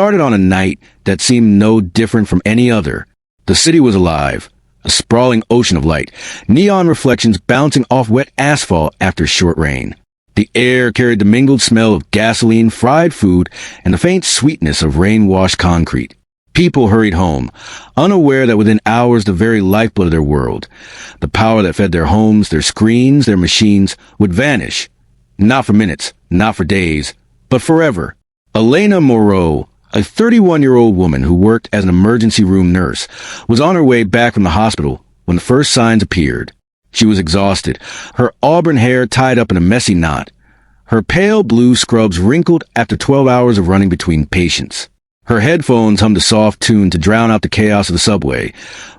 started on a night that seemed no different from any other. The city was alive, a sprawling ocean of light, neon reflections bouncing off wet asphalt after short rain. The air carried the mingled smell of gasoline, fried food, and the faint sweetness of rain-washed concrete. People hurried home, unaware that within hours the very lifeblood of their world, the power that fed their homes, their screens, their machines, would vanish. Not for minutes, not for days, but forever. Elena Moreau, a 31-year-old woman who worked as an emergency room nurse, was on her way back from the hospital when the first signs appeared. She was exhausted, her auburn hair tied up in a messy knot, her pale blue scrubs wrinkled after 12 hours of running between patients. Her headphones hummed a soft tune to drown out the chaos of the subway,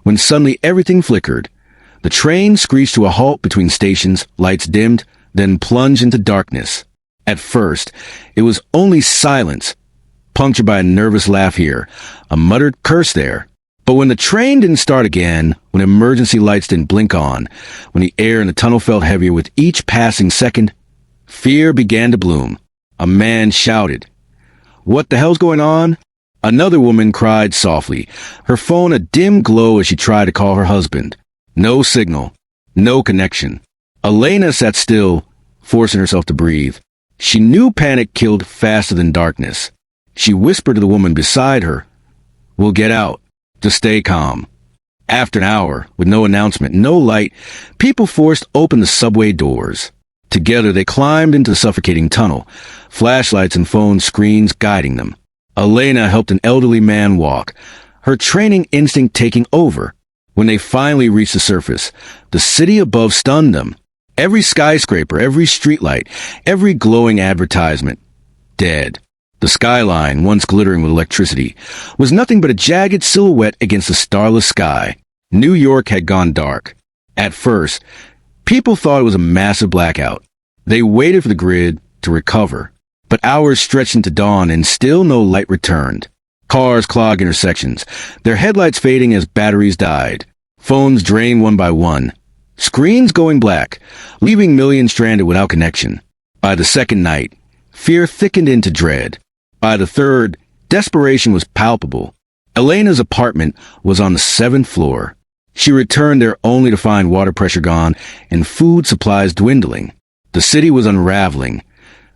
when suddenly everything flickered. The train screeched to a halt between stations, lights dimmed, then plunged into darkness. At first, it was only silence, punctured by a nervous laugh here, a muttered curse there. But when the train didn't start again, when emergency lights didn't blink on, when the air in the tunnel felt heavier with each passing second, fear began to bloom. A man shouted, "What the hell's going on?" Another woman cried softly, her phone a dim glow as she tried to call her husband. No signal, no connection. Elena sat still, forcing herself to breathe. She knew panic killed faster than darkness. She whispered to the woman beside her, "We'll get out. Just stay calm." After an hour, with no announcement, no light, people forced open the subway doors. Together they climbed into the suffocating tunnel, flashlights and phone screens guiding them. Elena helped an elderly man walk, her training instinct taking over. When they finally reached the surface, the city above stunned them. Every skyscraper, every streetlight, every glowing advertisement, dead. The skyline, once glittering with electricity, was nothing but a jagged silhouette against the starless sky. New York had gone dark. At first, people thought it was a massive blackout. They waited for the grid to recover. But hours stretched into dawn and still no light returned. Cars clogged intersections, their headlights fading as batteries died. Phones drained one by one. Screens going black, leaving millions stranded without connection. By the second night, fear thickened into dread. By the third, desperation was palpable. Elena's apartment was on the 7th floor. She returned there only to find water pressure gone and food supplies dwindling. The city was unraveling.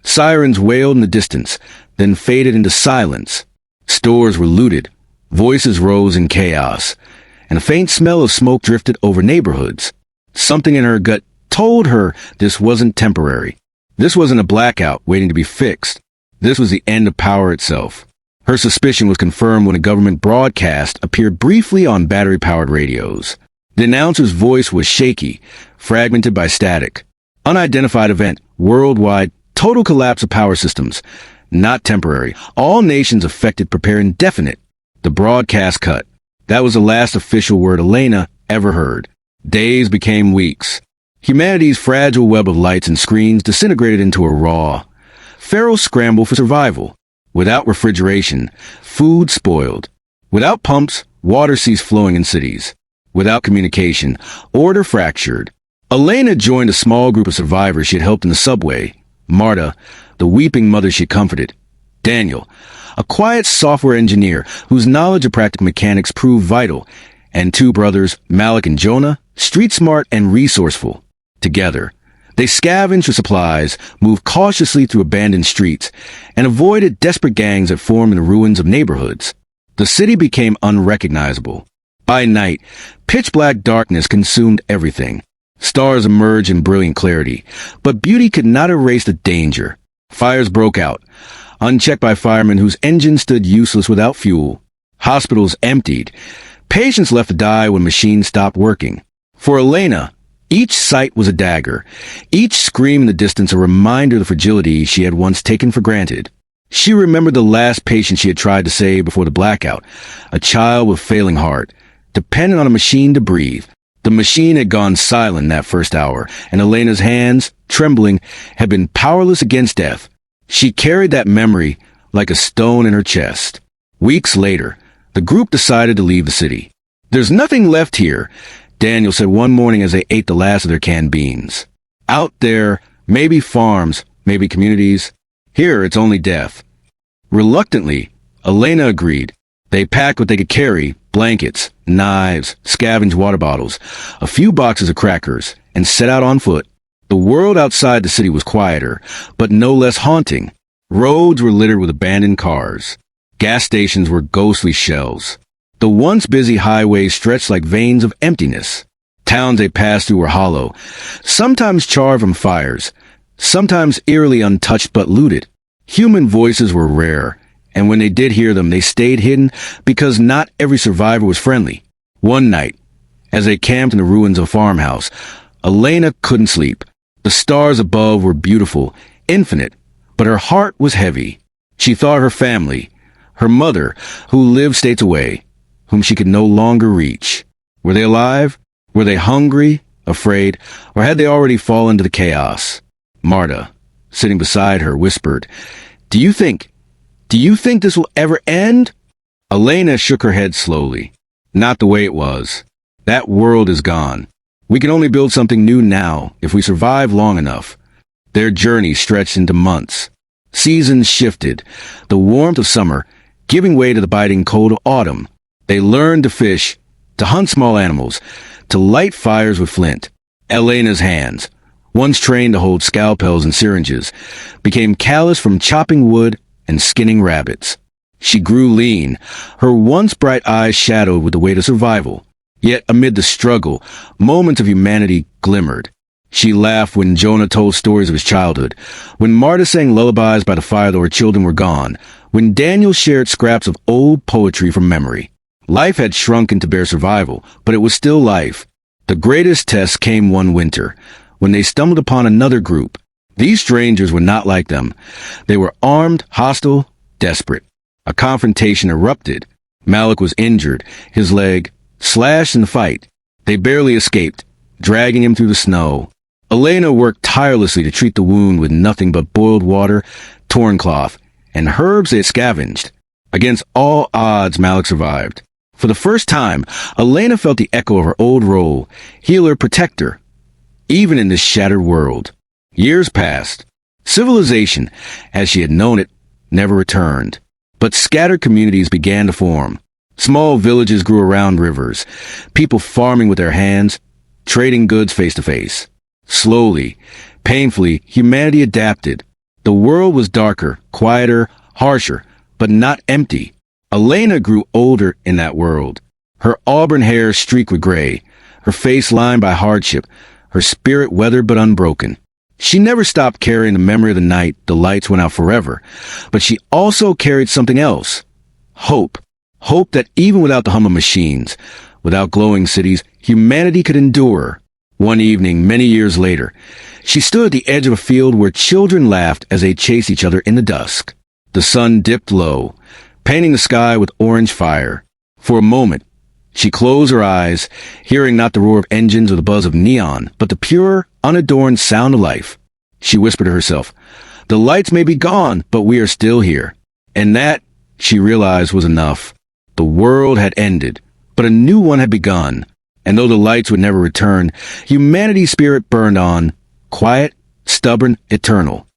Sirens wailed in the distance, then faded into silence. Stores were looted. Voices rose in chaos, and a faint smell of smoke drifted over neighborhoods. Something in her gut told her this wasn't temporary. This wasn't a blackout waiting to be fixed. This was the end of power itself. Her suspicion was confirmed when a government broadcast appeared briefly on battery-powered radios. The announcer's voice was shaky, fragmented by static. Unidentified event, worldwide, total collapse of power systems. Not temporary. All nations affected prepare indefinite. The broadcast cut. That was the last official word Elena ever heard. Days became weeks. Humanity's fragile web of lights and screens disintegrated into a raw, feral scramble for survival. Without refrigeration, food spoiled. Without pumps, water ceased flowing in cities. Without communication, order fractured. Elena joined a small group of survivors she had helped in the subway. Marta, the weeping mother she comforted. Daniel, a quiet software engineer whose knowledge of practical mechanics proved vital. And two brothers, Malik and Jonah, street-smart and resourceful. Together, they scavenged for supplies, moved cautiously through abandoned streets, and avoided desperate gangs that formed in the ruins of neighborhoods. The city became unrecognizable. By night, pitch-black darkness consumed everything. Stars emerged in brilliant clarity, but beauty could not erase the danger. Fires broke out, unchecked by firemen whose engines stood useless without fuel. Hospitals emptied. Patients left to die when machines stopped working. For Elena, each sight was a dagger, each scream in the distance a reminder of the fragility she had once taken for granted. She remembered the last patient she had tried to save before the blackout, a child with failing heart, dependent on a machine to breathe. The machine had gone silent that first hour, and Elena's hands, trembling, had been powerless against death. She carried that memory like a stone in her chest. Weeks later, the group decided to leave the city. "There's nothing left here," Daniel said one morning as they ate the last of their canned beans. "Out there, maybe farms, maybe communities. Here, it's only death." Reluctantly, Elena agreed. They packed what they could carry, blankets, knives, scavenged water bottles, a few boxes of crackers, and set out on foot. The world outside the city was quieter, but no less haunting. Roads were littered with abandoned cars. Gas stations were ghostly shells. The once busy highways stretched like veins of emptiness. Towns they passed through were hollow, sometimes charred from fires, sometimes eerily untouched but looted. Human voices were rare, and when they did hear them, they stayed hidden because not every survivor was friendly. One night, as they camped in the ruins of a farmhouse, Elena couldn't sleep. The stars above were beautiful, infinite, but her heart was heavy. She thought her family, her mother, who lived states away, whom she could no longer reach. Were they alive? Were they hungry, afraid, or had they already fallen to the chaos? Marta, sitting beside her, whispered, Do you think this will ever end?" Elena shook her head slowly. "Not the way it was. That world is gone. We can only build something new now if we survive long enough." Their journey stretched into months. Seasons shifted, the warmth of summer giving way to the biting cold of autumn. They learned to fish, to hunt small animals, to light fires with flint. Elena's hands, once trained to hold scalpels and syringes, became callous from chopping wood and skinning rabbits. She grew lean, her once bright eyes shadowed with the weight of survival. Yet amid the struggle, moments of humanity glimmered. She laughed when Jonah told stories of his childhood, when Marta sang lullabies by the fire though her children were gone, when Daniel shared scraps of old poetry from memory. Life had shrunken to bare survival, but it was still life. The greatest test came one winter, when they stumbled upon another group. These strangers were not like them. They were armed, hostile, desperate. A confrontation erupted. Malik was injured, his leg slashed in the fight. They barely escaped, dragging him through the snow. Elena worked tirelessly to treat the wound with nothing but boiled water, torn cloth, and herbs they had scavenged. Against all odds, Malik survived. For the first time, Elena felt the echo of her old role, healer, protector, even in this shattered world. Years passed. Civilization, as she had known it, never returned. But scattered communities began to form. Small villages grew around rivers, people farming with their hands, trading goods face to face. Slowly, painfully, humanity adapted. The world was darker, quieter, harsher, but not empty. Elena grew older in that world. Her auburn hair streaked with gray, her face lined by hardship, her spirit weathered but unbroken. She never stopped carrying the memory of the night the lights went out forever, but she also carried something else. Hope. Hope that even without the hum of machines, without glowing cities, humanity could endure. One evening, many years later, she stood at the edge of a field where children laughed as they chased each other in the dusk. The sun dipped low, painting the sky with orange fire. For a moment, she closed her eyes, hearing not the roar of engines or the buzz of neon, but the pure, unadorned sound of life. She whispered to herself, "The lights may be gone, but we are still here." And that, she realized, was enough. The world had ended, but a new one had begun. And though the lights would never return, humanity's spirit burned on, quiet, stubborn, eternal.